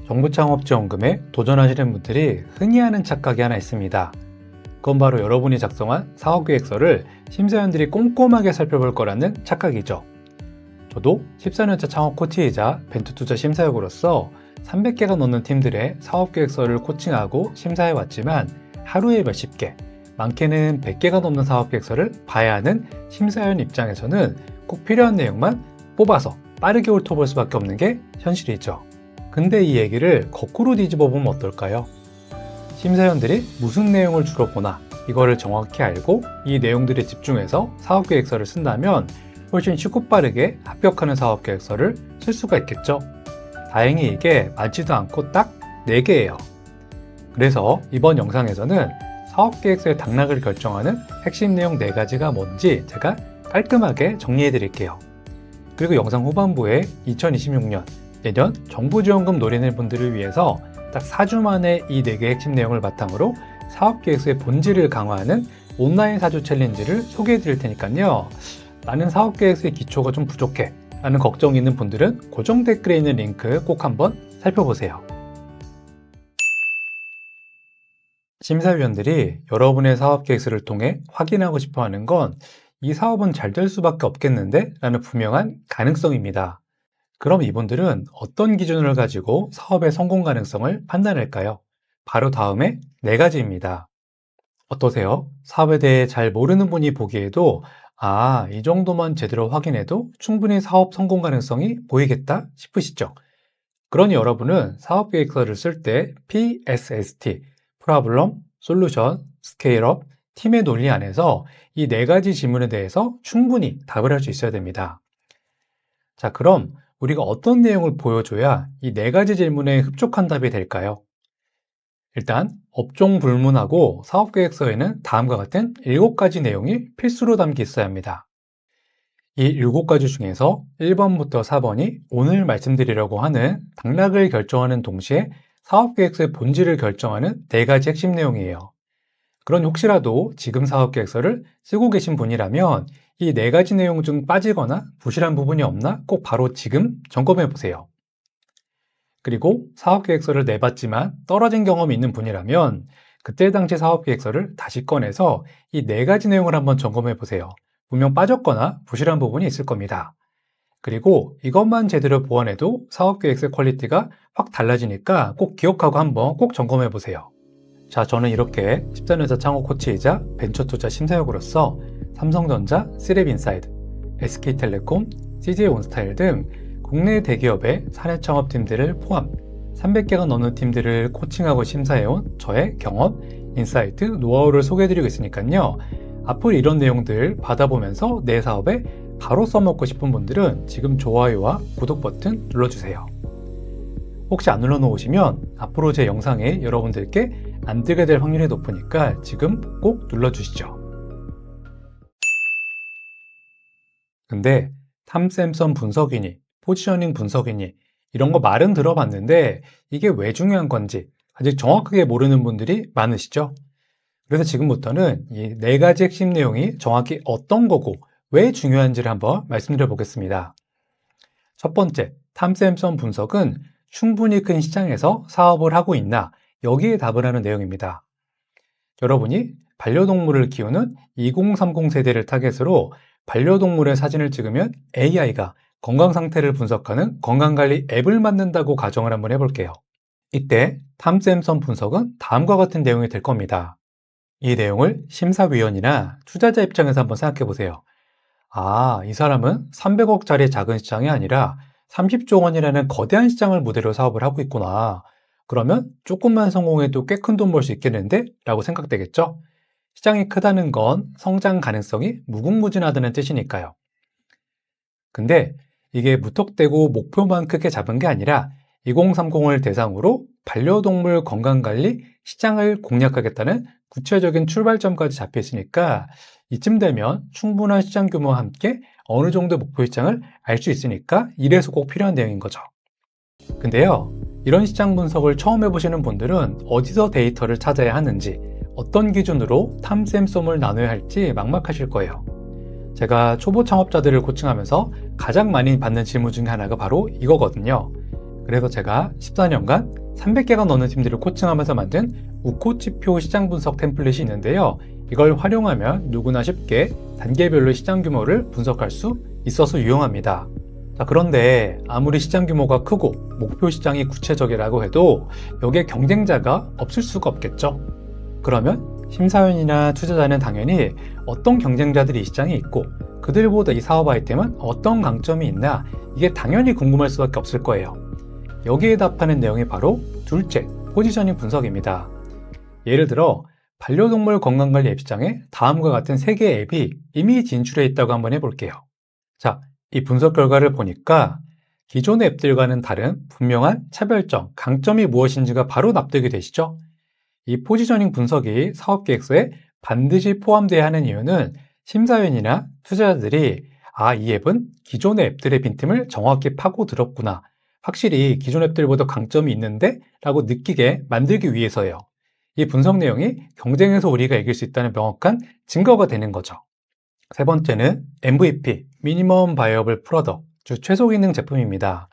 정부 창업 지원금에 도전하시는 분들이 흔히 하는 착각이 하나 있습니다. 그건 바로 여러분이 작성한 사업계획서를 심사위원들이 꼼꼼하게 살펴볼 거라는 착각이죠. 저도 14년차 창업 코치이자 벤처투자 심사역으로서 300개가 넘는 팀들의 사업계획서를 코칭하고 심사해왔지만 하루에 몇십 개, 많게는 100개가 넘는 사업계획서를 봐야 하는 심사위원 입장에서는 꼭 필요한 내용만 뽑아서 빠르게 훑어볼 수밖에 없는 게 현실이죠. 근데 이 얘기를 거꾸로 뒤집어 보면 어떨까요? 심사위원들이 무슨 내용을 주로 보나 이거를 정확히 알고 이 내용들에 집중해서 사업계획서를 쓴다면 훨씬 쉽고 빠르게 합격하는 사업계획서를 쓸 수가 있겠죠. 다행히 이게 많지도 않고 딱 4개예요. 그래서 이번 영상에서는 사업계획서의 당락을 결정하는 핵심 내용 4가지가 뭔지 제가 깔끔하게 정리해 드릴게요. 그리고 영상 후반부에 2026년 내년 정부지원금 노리는 분들을 위해서 딱 4주 만에 이 4개의 핵심 내용을 바탕으로 사업계획서의 본질을 강화하는 온라인 4주 챌린지를 소개해 드릴 테니까요. 나는 사업계획서의 기초가 좀 부족해 라는 걱정이 있는 분들은 고정 댓글에 있는 링크 꼭 한번 살펴보세요. 심사위원들이 여러분의 사업계획서를 통해 확인하고 싶어 하는 건 이 사업은 잘 될 수밖에 없겠는데? 라는 분명한 가능성입니다. 그럼 이분들은 어떤 기준을 가지고 사업의 성공 가능성을 판단할까요? 바로 다음에 4가지입니다. 어떠세요? 사업에 대해 잘 모르는 분이 보기에도 이 정도만 제대로 확인해도 충분히 사업 성공 가능성이 보이겠다 싶으시죠? 그러니 여러분은 사업계획서를 쓸 때 PSST, Problem, Solution, Scale Up, 팀의 논리 안에서 이 4가지 질문에 대해서 충분히 답을 할 수 있어야 됩니다. 자, 그럼 우리가 어떤 내용을 보여줘야 이 4가지 질문에 흡족한 답이 될까요? 일단 업종 불문하고 사업계획서에는 다음과 같은 7가지 내용이 필수로 담겨 있어야 합니다. 이 7가지 중에서 1번부터 4번이 오늘 말씀드리려고 하는 당락을 결정하는 동시에 사업계획서의 본질을 결정하는 4가지 핵심 내용이에요. 그러니 혹시라도 지금 사업계획서를 쓰고 계신 분이라면 이 4가지 내용 중 빠지거나 부실한 부분이 없나 꼭 바로 지금 점검해 보세요. 그리고 사업계획서를 내봤지만 떨어진 경험이 있는 분이라면 그때 당시 사업계획서를 다시 꺼내서 이 4가지 내용을 한번 점검해 보세요. 분명 빠졌거나 부실한 부분이 있을 겁니다. 그리고 이것만 제대로 보완해도 사업계획서의 퀄리티가 확 달라지니까 꼭 기억하고 한번 꼭 점검해 보세요. 자, 저는 이렇게 14년차 창업 코치이자 벤처투자 심사역으로서 삼성전자, 스랩인사이드, SK텔레콤, CJ온스타일 등 국내 대기업의 사내 창업팀들을 포함 300개가 넘는 팀들을 코칭하고 심사해온 저의 경험, 인사이트, 노하우를 소개해드리고 있으니까요. 앞으로 이런 내용들 받아보면서 내 사업에 바로 써먹고 싶은 분들은 지금 좋아요와 구독 버튼 눌러주세요. 혹시 안 눌러놓으시면 앞으로 제 영상에 여러분들께 안 뜨게 될 확률이 높으니까 지금 꼭 눌러주시죠. 근데 탐샘선 분석이니 포지셔닝 분석이니 이런 거 말은 들어봤는데 이게 왜 중요한 건지 아직 정확하게 모르는 분들이 많으시죠? 그래서 지금부터는 이 4가지 핵심 내용이 정확히 어떤 거고 왜 중요한지를 한번 말씀드려 보겠습니다. 첫 번째, 탐샘선 분석은 충분히 큰 시장에서 사업을 하고 있나 여기에 답을 하는 내용입니다. 여러분이 반려동물을 키우는 2030 세대를 타겟으로 반려동물의 사진을 찍으면 AI가 건강 상태를 분석하는 건강관리 앱을 만든다고 가정을 한번 해볼게요. 이때 탐샘선 분석은 다음과 같은 내용이 될 겁니다. 이 내용을 심사위원이나 투자자 입장에서 한번 생각해 보세요. 이 사람은 300억짜리 작은 시장이 아니라 30조 원이라는 거대한 시장을 무대로 사업을 하고 있구나. 그러면 조금만 성공해도 꽤 큰 돈 벌 수 있겠는데? 라고 생각되겠죠? 시장이 크다는 건 성장 가능성이 무궁무진하다는 뜻이니까요. 근데 이게 무턱대고 목표만 크게 잡은 게 아니라 2030을 대상으로 반려동물 건강관리 시장을 공략하겠다는 구체적인 출발점까지 잡혀 있으니까 이쯤 되면 충분한 시장 규모와 함께 어느 정도 목표 시장을 알 수 있으니까 이래서 꼭 필요한 내용인 거죠. 근데요, 이런 시장 분석을 처음 해보시는 분들은 어디서 데이터를 찾아야 하는지, 어떤 기준으로 탐샘솜을 나눠야 할지 막막하실 거예요. 제가 초보 창업자들을 코칭하면서 가장 많이 받는 질문 중에 하나가 바로 이거거든요. 그래서 제가 14년간 300개가 넘는 팀들을 코칭하면서 만든 우코치표 시장 분석 템플릿이 있는데요. 이걸 활용하면 누구나 쉽게 단계별로 시장 규모를 분석할 수 있어서 유용합니다. 자, 그런데 아무리 시장 규모가 크고 목표 시장이 구체적이라고 해도 여기에 경쟁자가 없을 수가 없겠죠. 그러면 심사위원이나 투자자는 당연히 어떤 경쟁자들이 이 시장에 있고 그들보다 이 사업 아이템은 어떤 강점이 있나, 이게 당연히 궁금할 수밖에 없을 거예요. 여기에 답하는 내용이 바로 둘째, 포지셔닝 분석입니다. 예를 들어 반려동물 건강관리 앱 시장에 다음과 같은 3개의 앱이 이미 진출해 있다고 한번 해볼게요. 자, 이 분석 결과를 보니까 기존의 앱들과는 다른 분명한 차별점, 강점이 무엇인지가 바로 납득이 되시죠? 이 포지셔닝 분석이 사업 계획서에 반드시 포함돼야 하는 이유는 심사위원이나 투자자들이 이 앱은 기존의 앱들의 빈틈을 정확히 파고들었구나, 확실히 기존 앱들보다 강점이 있는데? 라고 느끼게 만들기 위해서예요. 이 분석 내용이 경쟁에서 우리가 이길 수 있다는 명확한 증거가 되는 거죠. 세 번째는 MVP, 미니멈 바이어블 프로덕트, 즉 최소 기능 제품입니다.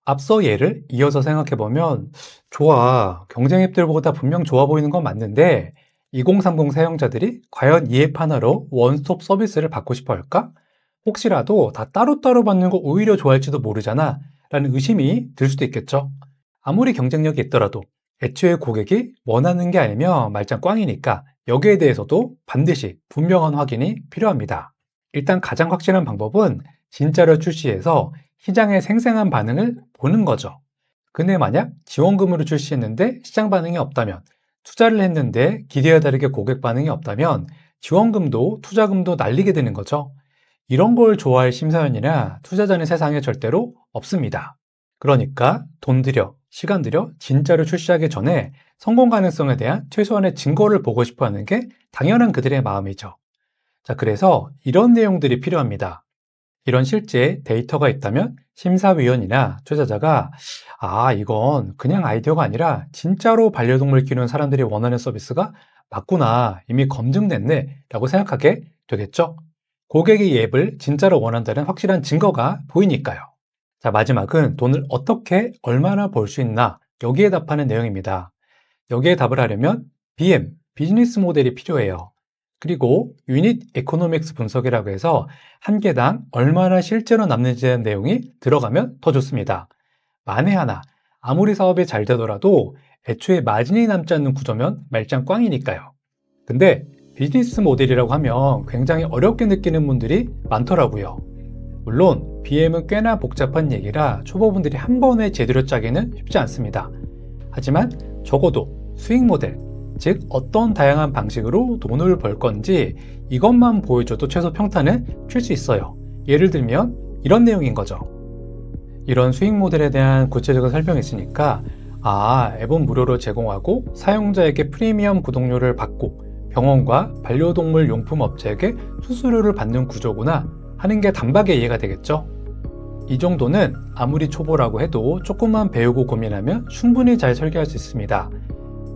앞서 예를 이어서 생각해보면, 좋아, 경쟁 앱들보다 분명 좋아 보이는 건 맞는데 2030 사용자들이 과연 이 앱 하나로 원스톱 서비스를 받고 싶어 할까? 혹시라도 다 따로따로 받는 거 오히려 좋아할지도 모르잖아 라는 의심이 들 수도 있겠죠. 아무리 경쟁력이 있더라도 애초에 고객이 원하는 게 아니면 말짱 꽝이니까 여기에 대해서도 반드시 분명한 확인이 필요합니다. 일단 가장 확실한 방법은 진짜로 출시해서 시장의 생생한 반응을 보는 거죠. 근데 만약 지원금으로 출시했는데 시장 반응이 없다면, 투자를 했는데 기대와 다르게 고객 반응이 없다면 지원금도 투자금도 날리게 되는 거죠. 이런 걸 좋아할 심사위원이나 투자자는 세상에 절대로 없습니다. 그러니까 돈 들여, 시간 들여 진짜로 출시하기 전에 성공 가능성에 대한 최소한의 증거를 보고 싶어 하는 게 당연한 그들의 마음이죠. 자, 그래서 이런 내용들이 필요합니다. 이런 실제 데이터가 있다면 심사위원이나 투자자가 이건 그냥 아이디어가 아니라 진짜로 반려동물 키우는 사람들이 원하는 서비스가 맞구나, 이미 검증됐네 라고 생각하게 되겠죠. 고객이 이 앱을 진짜로 원한다는 확실한 증거가 보이니까요. 자, 마지막은 돈을 어떻게 얼마나 벌 수 있나, 여기에 답하는 내용입니다. 여기에 답을 하려면 BM, 비즈니스 모델이 필요해요. 그리고 유닛 에코노믹스 분석이라고 해서 한 개당 얼마나 실제로 남는지에 대한 내용이 들어가면 더 좋습니다. 만에 하나 아무리 사업이 잘 되더라도 애초에 마진이 남지 않는 구조면 말짱 꽝이니까요. 근데 비즈니스 모델이라고 하면 굉장히 어렵게 느끼는 분들이 많더라고요. 물론 BM은 꽤나 복잡한 얘기라 초보분들이 한 번에 제대로 짜기는 쉽지 않습니다. 하지만 적어도 수익 모델, 즉 어떤 다양한 방식으로 돈을 벌 건지 이것만 보여줘도 최소 평탄은 칠 수 있어요. 예를 들면 이런 내용인 거죠. 이런 수익 모델에 대한 구체적인 설명이 있으니까 앱은 무료로 제공하고 사용자에게 프리미엄 구독료를 받고 병원과 반려동물 용품 업체에게 수수료를 받는 구조구나 하는 게 단박에 이해가 되겠죠? 이 정도는 아무리 초보라고 해도 조금만 배우고 고민하면 충분히 잘 설계할 수 있습니다.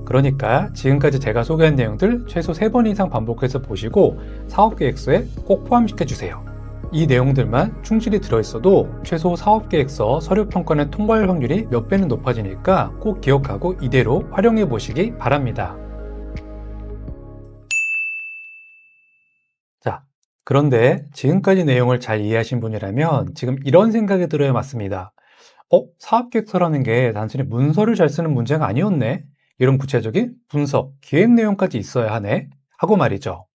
그러니까 지금까지 제가 소개한 내용들 최소 3번 이상 반복해서 보시고 사업계획서에 꼭 포함시켜주세요. 이 내용들만 충실히 들어있어도 최소 사업계획서 서류평가는 통과할 확률이 몇 배는 높아지니까 꼭 기억하고 이대로 활용해 보시기 바랍니다. 자, 그런데 지금까지 내용을 잘 이해하신 분이라면 지금 이런 생각이 들어야 맞습니다. 사업계획서라는 게 단순히 문서를 잘 쓰는 문제가 아니었네? 이런 구체적인 분석, 기획 내용까지 있어야 하네? 하고 말이죠.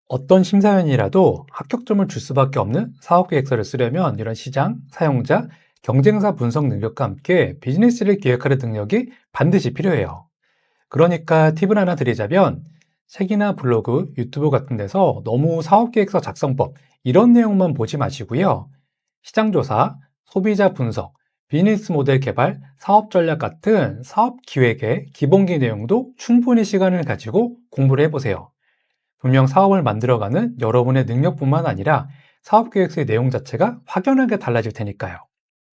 어떤 심사위원이라도 합격점을 줄 수밖에 없는 사업계획서를 쓰려면 이런 시장, 사용자, 경쟁사 분석 능력과 함께 비즈니스를 기획하는 능력이 반드시 필요해요. 그러니까 팁을 하나 드리자면 책이나 블로그, 유튜브 같은 데서 너무 사업계획서 작성법 이런 내용만 보지 마시고요. 시장조사, 소비자 분석, 비즈니스 모델 개발, 사업 전략 같은 사업 기획의 기본기 내용도 충분히 시간을 가지고 공부를 해보세요. 분명 사업을 만들어가는 여러분의 능력뿐만 아니라 사업 계획서의 내용 자체가 확연하게 달라질 테니까요.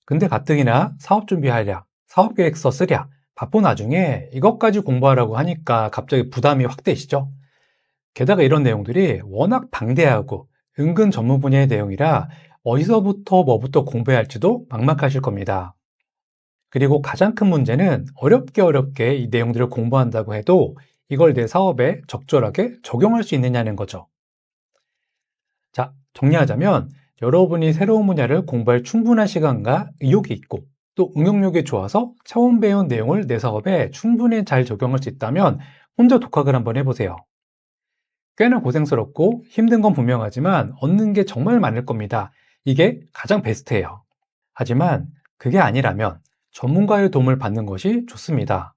근데 가뜩이나 사업 준비하랴, 사업 계획서 쓰랴, 바쁜 와중에 이것까지 공부하라고 하니까 갑자기 부담이 확 되시죠? 게다가 이런 내용들이 워낙 방대하고 은근 전문 분야의 내용이라 어디서부터 뭐부터 공부해야 할지도 막막하실 겁니다. 그리고 가장 큰 문제는 어렵게 이 내용들을 공부한다고 해도 이걸 내 사업에 적절하게 적용할 수 있느냐는 거죠. 자, 정리하자면 여러분이 새로운 분야를 공부할 충분한 시간과 의욕이 있고 또 응용력이 좋아서 처음 배운 내용을 내 사업에 충분히 잘 적용할 수 있다면 혼자 독학을 한번 해보세요. 꽤나 고생스럽고 힘든 건 분명하지만 얻는 게 정말 많을 겁니다. 이게 가장 베스트예요. 하지만 그게 아니라면 전문가의 도움을 받는 것이 좋습니다.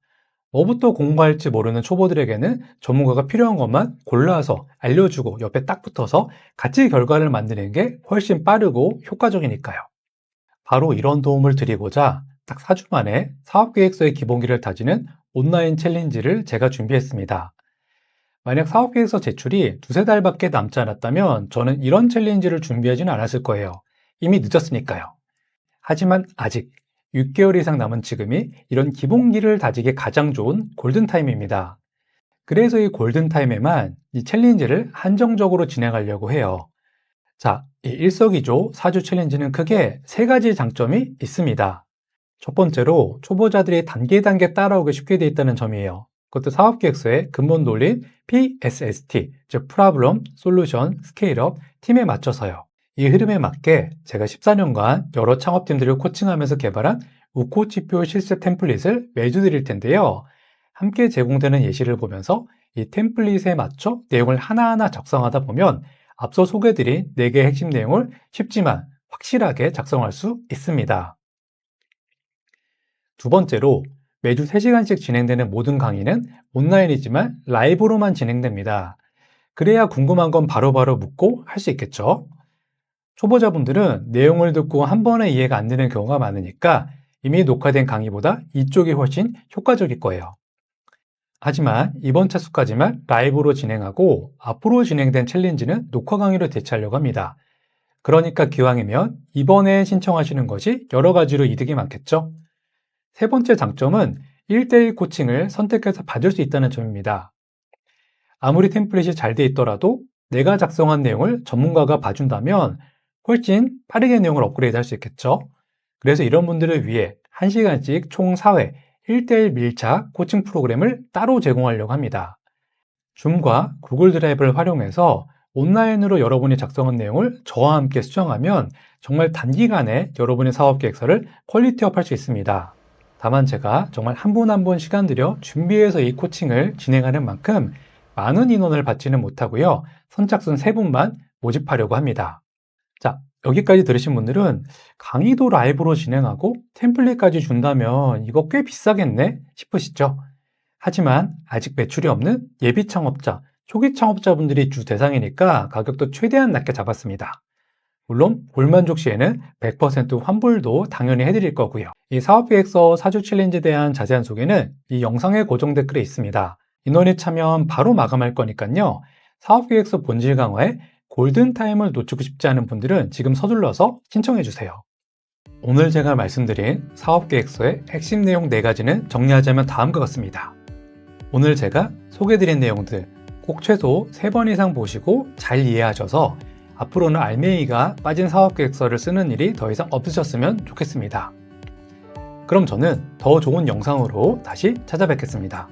뭐부터 공부할지 모르는 초보들에게는 전문가가 필요한 것만 골라서 알려주고 옆에 딱 붙어서 같이 결과를 만드는 게 훨씬 빠르고 효과적이니까요. 바로 이런 도움을 드리고자 딱 4주 만에 사업계획서의 기본기를 다지는 온라인 챌린지를 제가 준비했습니다. 만약 사업계획서 제출이 두세 달밖에 남지 않았다면 저는 이런 챌린지를 준비하지는 않았을 거예요. 이미 늦었으니까요. 하지만 아직 6개월 이상 남은 지금이 이런 기본기를 다지기 가장 좋은 골든타임입니다. 그래서 이 골든타임에만 이 챌린지를 한정적으로 진행하려고 해요. 자, 이 일석이조 4주 챌린지는 크게 3가지 장점이 있습니다. 첫 번째로 초보자들이 단계 따라오기 쉽게 되어 있다는 점이에요. 그것도 사업계획서의 근본 논리인 PSST, 즉 Problem, Solution, Scale Up, 팀에 맞춰서요. 이 흐름에 맞게 제가 14년간 여러 창업팀들을 코칭하면서 개발한 우코치표 실습 템플릿을 매주 드릴 텐데요. 함께 제공되는 예시를 보면서 이 템플릿에 맞춰 내용을 하나하나 작성하다 보면 앞서 소개드린 4개의 핵심 내용을 쉽지만 확실하게 작성할 수 있습니다. 두 번째로 매주 3시간씩 진행되는 모든 강의는 온라인이지만 라이브로만 진행됩니다. 그래야 궁금한 건 바로바로 묻고 할 수 있겠죠. 초보자분들은 내용을 듣고 한 번에 이해가 안 되는 경우가 많으니까 이미 녹화된 강의보다 이쪽이 훨씬 효과적일 거예요. 하지만 이번 차수까지만 라이브로 진행하고 앞으로 진행된 챌린지는 녹화 강의로 대체하려고 합니다. 그러니까 기왕이면 이번에 신청하시는 것이 여러 가지로 이득이 많겠죠? 세 번째 장점은 1대1 코칭을 선택해서 받을 수 있다는 점입니다. 아무리 템플릿이 잘 돼 있더라도 내가 작성한 내용을 전문가가 봐준다면 훨씬 빠르게 내용을 업그레이드 할 수 있겠죠? 그래서 이런 분들을 위해 1시간씩 총 4회 1대1 밀착 코칭 프로그램을 따로 제공하려고 합니다. 줌과 구글 드라이브를 활용해서 온라인으로 여러분이 작성한 내용을 저와 함께 수정하면 정말 단기간에 여러분의 사업 계획서를 퀄리티업 할 수 있습니다. 다만 제가 정말 한 분 한 분 시간 들여 준비해서 이 코칭을 진행하는 만큼 많은 인원을 받지는 못하고요. 선착순 3분만 모집하려고 합니다. 자, 여기까지 들으신 분들은 강의도 라이브로 진행하고 템플릿까지 준다면 이거 꽤 비싸겠네 싶으시죠? 하지만 아직 매출이 없는 예비 창업자, 초기 창업자분들이 주 대상이니까 가격도 최대한 낮게 잡았습니다. 물론 불만족 시에는 100% 환불도 당연히 해드릴 거고요. 이 사업계획서 4주 챌린지에 대한 자세한 소개는 이 영상의 고정 댓글에 있습니다. 인원이 차면 바로 마감할 거니까요. 사업계획서 본질 강화에 골든타임을 놓치고 싶지 않은 분들은 지금 서둘러서 신청해주세요. 오늘 제가 말씀드린 사업계획서의 핵심 내용 4가지는 정리하자면 다음과 같습니다. 오늘 제가 소개해드린 내용들 꼭 최소 3번 이상 보시고 잘 이해하셔서 앞으로는 알맹이가 빠진 사업계획서를 쓰는 일이 더 이상 없으셨으면 좋겠습니다. 그럼 저는 더 좋은 영상으로 다시 찾아뵙겠습니다.